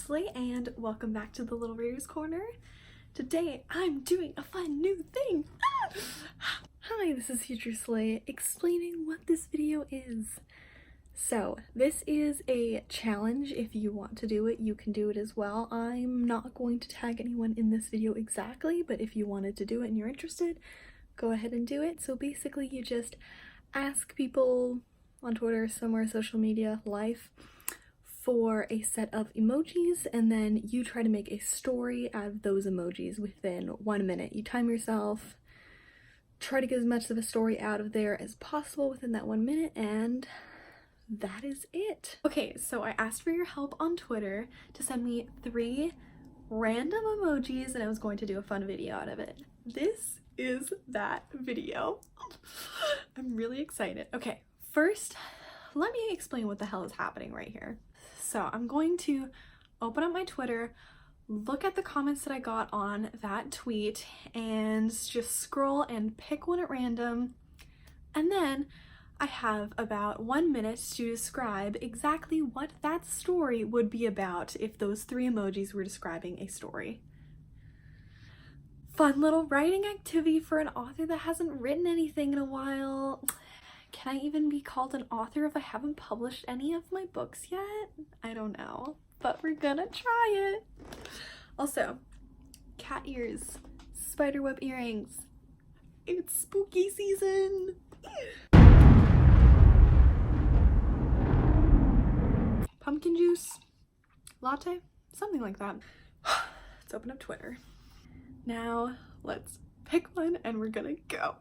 Slay and welcome back to the Little Reader's Corner. Today I'm doing a fun new thing. Hi, this is Future Slay explaining what this video is. So this is a challenge. If you want to do it, you can do it as well. I'm not going to tag anyone in this video exactly, but if you wanted to do it and you're interested, go ahead and do it. So basically you just ask people on Twitter, somewhere, social media, life, for a set of emojis, and then you try to make a story out of those emojis within 1 minute. You time yourself, try to get as much of a story out of there as possible within that 1 minute, and that is it. Okay, so I asked for your help on Twitter to send me 3 random emojis and I was going to do a fun video out of it. This is that video. I'm really excited. Okay, first, let me explain what the hell is happening right here. So I'm going to open up my Twitter, look at the comments that I got on that tweet, and just scroll and pick one at random. And then I have about 1 minute to describe exactly what that story would be about if those 3 emojis were describing a story. Fun little writing activity for an author that hasn't written anything in a while. Can I even be called an author if I haven't published any of my books yet? I don't know, but we're gonna try it. Also, cat ears, spiderweb earrings. It's spooky season. Pumpkin juice, latte, something like that. Let's open up Twitter. Now let's pick one and we're gonna go.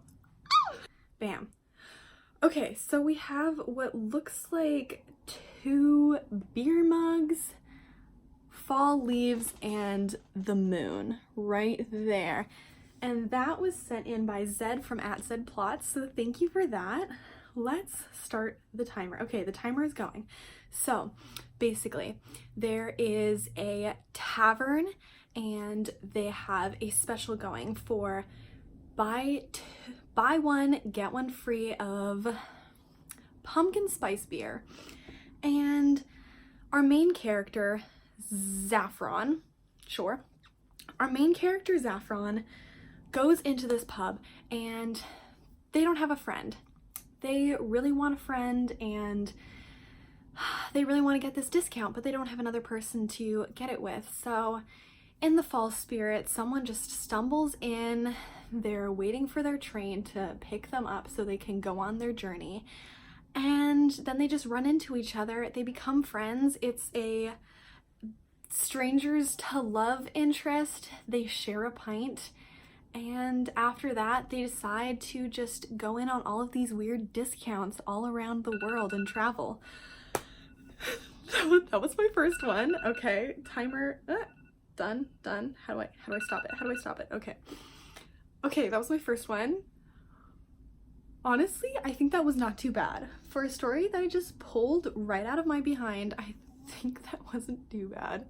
Bam. Okay, so we have what looks like 2 beer mugs, fall leaves, and the moon right there. And that was sent in by Zed from @ZedPlots, so thank you for that. Let's start the timer. Okay, the timer is going. So basically, there is a tavern and they have a special going for buy one, get one free of pumpkin spice beer. And our main character, Zaffron, our main character, Zaffron, goes into this pub and they don't have a friend. They really want a friend and they really want to get this discount, but they don't have another person to get it with. So in the fall spirit, someone just stumbles in. They're waiting for their train to pick them up so they can go on their journey. And then they just run into each other. They become friends. It's a strangers to love interest. They share a pint. And after that, they decide to just go in on all of these weird discounts all around the world and travel. That was my first one. Okay, timer. Done. How do I stop it? Okay, that was my first one. Honestly, I think that was not too bad. For a story that I just pulled right out of my behind, I think that wasn't too bad.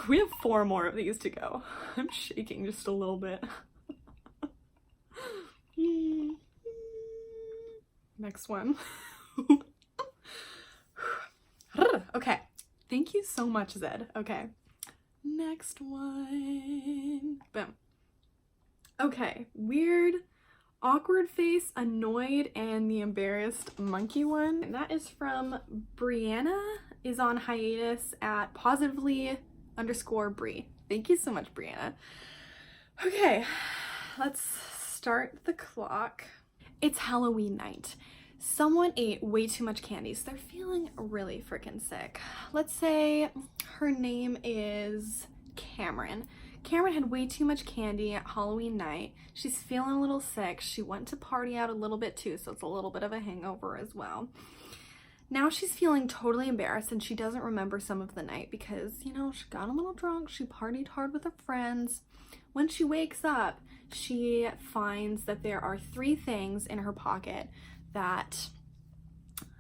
We have 4 more of these to go. I'm shaking just a little bit. Next one. Okay, thank you so much, Zed. Okay. Next one. Boom. Okay, weird, awkward face, annoyed, and the embarrassed monkey one. And that is from Brianna, is on hiatus at positively_Brie. Thank you so much, Brianna. Okay, let's start the clock. It's Halloween night. Someone ate way too much candy, so they're feeling really freaking sick. Let's say her name is Cameron. Cameron had way too much candy at Halloween night. She's feeling a little sick. She went to party out a little bit too, so it's a little bit of a hangover as well. Now she's feeling totally embarrassed and she doesn't remember some of the night because, you know, she got a little drunk, she partied hard with her friends. When she wakes up, she finds that there are 3 things in her pocket that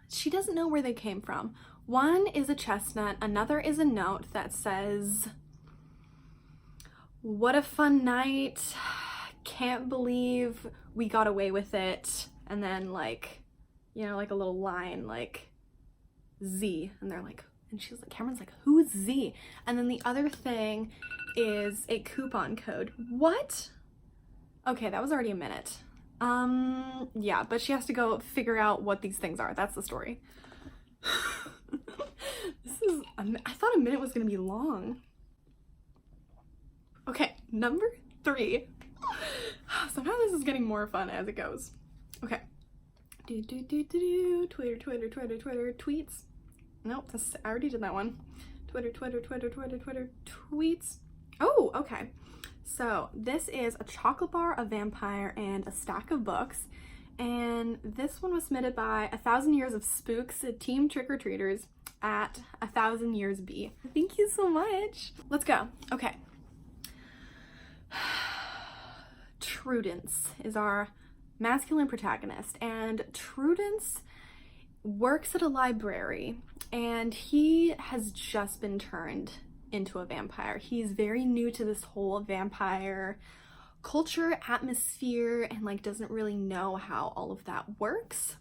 she doesn't know where they came from. One is a chestnut, another is a note that says, "What a fun night, can't believe we got away with it," and then like, you know, like a little line like Z, and they're like, And she's like, Cameron's like, who's Z? And then the other thing is a coupon code. What? Okay, that was already a minute. Yeah, but she has to go figure out what these things are. That's the story. I thought a minute was gonna be long. Okay, number 3. Somehow this is getting more fun as it goes. Okay. Twitter, tweets. Nope, I already did that one. Twitter, tweets. Oh, okay. So this is a chocolate bar, a vampire, and a stack of books. And this one was submitted by 1,000 Years of Spooks, Team Trick-or-Treaters at 1,000 Years B. Thank you so much. Let's go. Okay. Trudence is our masculine protagonist, and Trudence works at a library, and he has just been turned into a vampire. He's very new to this whole vampire culture, atmosphere, and like doesn't really know how all of that works.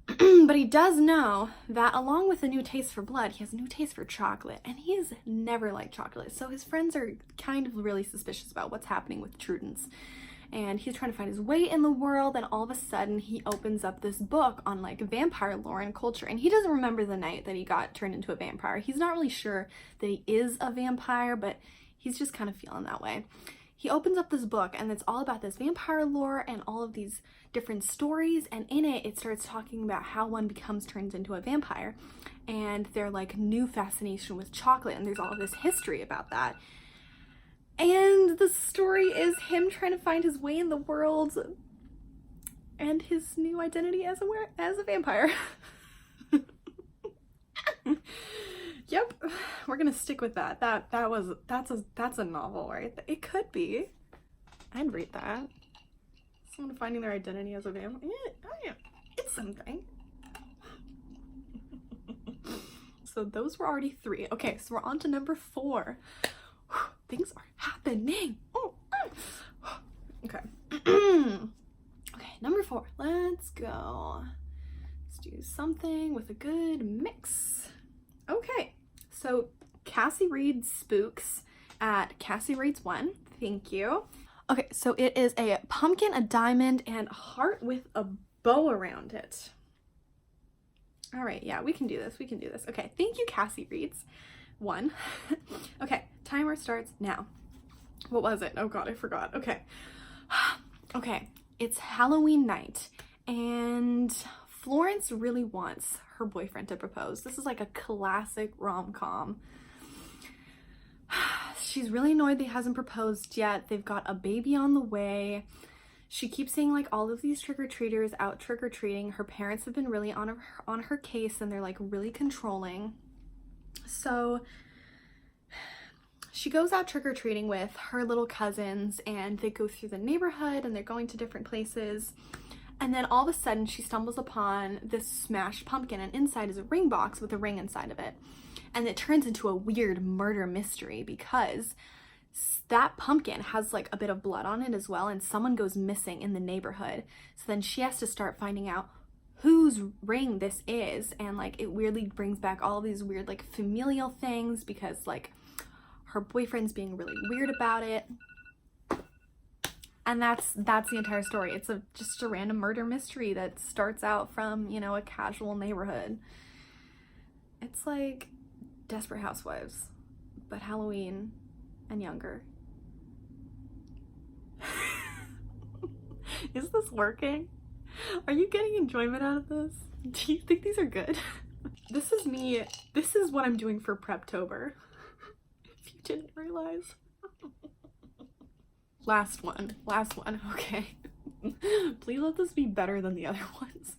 But he does know that along with a new taste for blood, he has a new taste for chocolate, and he's never liked chocolate. So his friends are kind of really suspicious about what's happening with Trudence. And he's trying to find his way in the world, and all of a sudden he opens up this book on like vampire lore and culture, and he doesn't remember the night that he got turned into a vampire. He's not really sure that he is a vampire, but he's just kind of feeling that way. He opens up this book, and it's all about this vampire lore and all of these different stories, and in it, it starts talking about how one becomes turned into a vampire, and their like new fascination with chocolate, and there's all of this history about that. And the story is him trying to find his way in the world and his new identity as a vampire. Yep, we're gonna stick with that. That's a novel, right? It could be. I'd read that. Someone finding their identity as a vampire. Yeah, it's something. So those were already 3. Okay, so we're on to number 4. Things are happening. Okay. Okay, number 4. Let's go. Let's do something with a good mix. Okay, so Cassie reads Spooks at Cassie Reads 1. Thank you. Okay, so it is a pumpkin, a diamond, and a heart with a bow around it. All right, yeah, we can do this. We can do this. Okay, thank you, Cassie Reads 1. Okay, timer starts now. What was it? Oh god, I forgot. Okay. Okay, it's Halloween night, and Florence really wants her boyfriend to propose. This is like a classic rom-com. She's really annoyed that he hasn't proposed yet. They've got a baby on the way. She keeps seeing like all of these trick-or-treaters out trick-or-treating. Her parents have been really on her case, and they're like really controlling. So she goes out trick-or-treating with her little cousins, and they go through the neighborhood, and they're going to different places. And then all of a sudden she stumbles upon this smashed pumpkin, and inside is a ring box with a ring inside of it. And it turns into a weird murder mystery because that pumpkin has like a bit of blood on it as well, and someone goes missing in the neighborhood. So then she has to start finding out whose ring this is, and like it weirdly brings back all these weird like familial things because like her boyfriend's being really weird about it. And that's the entire story. It's just a random murder mystery that starts out from, you know, a casual neighborhood. It's like Desperate Housewives, but Halloween and younger. Is this working? Are you getting enjoyment out of this? Do you think these are good? This is me. This is what I'm doing for Preptober. If you didn't realize. Last one, okay. Please let this be better than the other ones.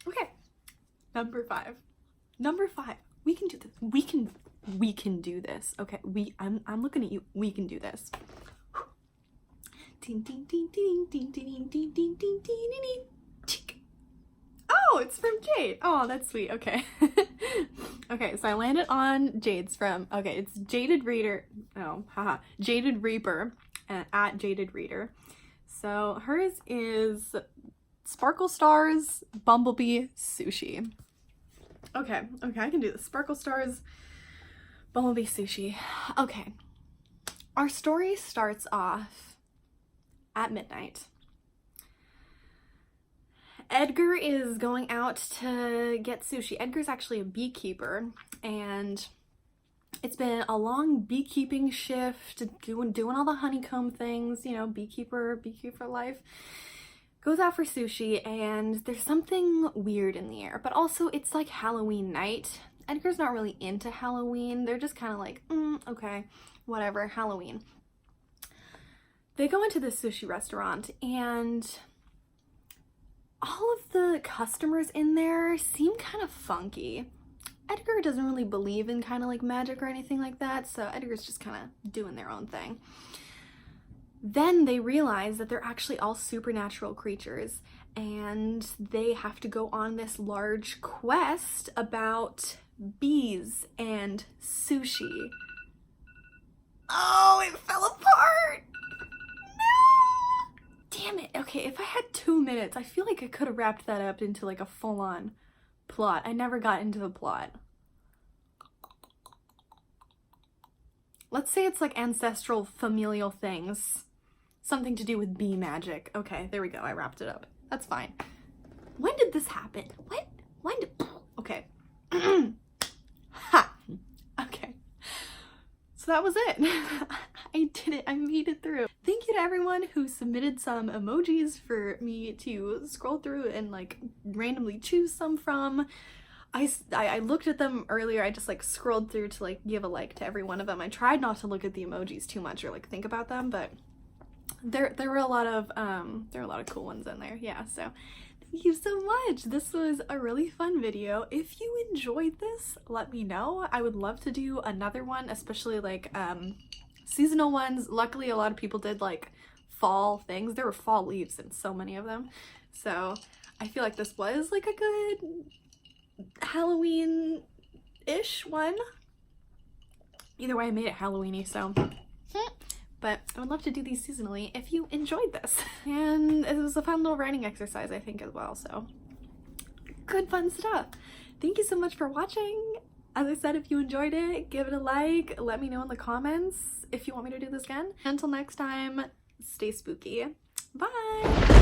Okay, number 5. We can do this. We can do this. Okay, I'm looking at you. We can do this. Ding ding ding ding ding ding ding ding ding ding ding. Oh, it's from Jade. Oh, that's sweet. Okay. Okay, so I landed on Jade's from, okay, it's Jaded Reader. Oh, haha. Jaded Reaper at Jaded Reader. So hers is Sparkle Stars Bumblebee Sushi. Okay, I can do this. Sparkle Stars Bumblebee Sushi. Okay. Our story starts off at midnight. Edgar is going out to get sushi. Edgar's actually a beekeeper, and it's been a long beekeeping shift, doing all the honeycomb things, you know, beekeeper life. Goes out for sushi, and there's something weird in the air, but also it's like Halloween night. Edgar's not really into Halloween. They're just kind of like, okay, whatever, Halloween. They go into this sushi restaurant, and all of the customers in there seem kind of funky. Edgar doesn't really believe in kind of like magic or anything like that, so Edgar's just kind of doing their own thing. Then they realize that they're actually all supernatural creatures, and they have to go on this large quest about bees and sushi. Oh, it fell apart! No! Damn it. Okay, if I had 2 minutes, I feel like I could have wrapped that up into like a full-on plot. I never got into the plot. Let's say it's like ancestral familial things. Something to do with bee magic. Okay, there we go. I wrapped it up. That's fine. When did this happen? What? When did... Okay. Ha! Okay. So that was it. I did it. I made it through. Thank you to everyone who submitted some emojis for me to scroll through and like randomly choose some from. I looked at them earlier. I just like scrolled through to like give a like to every one of them. I tried not to look at the emojis too much or like think about them, but there were a lot of cool ones in there. Yeah, so thank you so much. This was a really fun video. If you enjoyed this, let me know. I would love to do another one, especially like seasonal ones. Luckily, a lot of people did like fall things. There were fall leaves in so many of them, so I feel like this was like a good Halloween-ish one. Either way, I made it Halloween-y, so but I would love to do these seasonally if you enjoyed this. And it was a fun little writing exercise, I think, as well, so good fun stuff. Thank you so much for watching. As I said, if you enjoyed it, give it a like. Let me know in the comments if you want me to do this again. Until next time, stay spooky. Bye!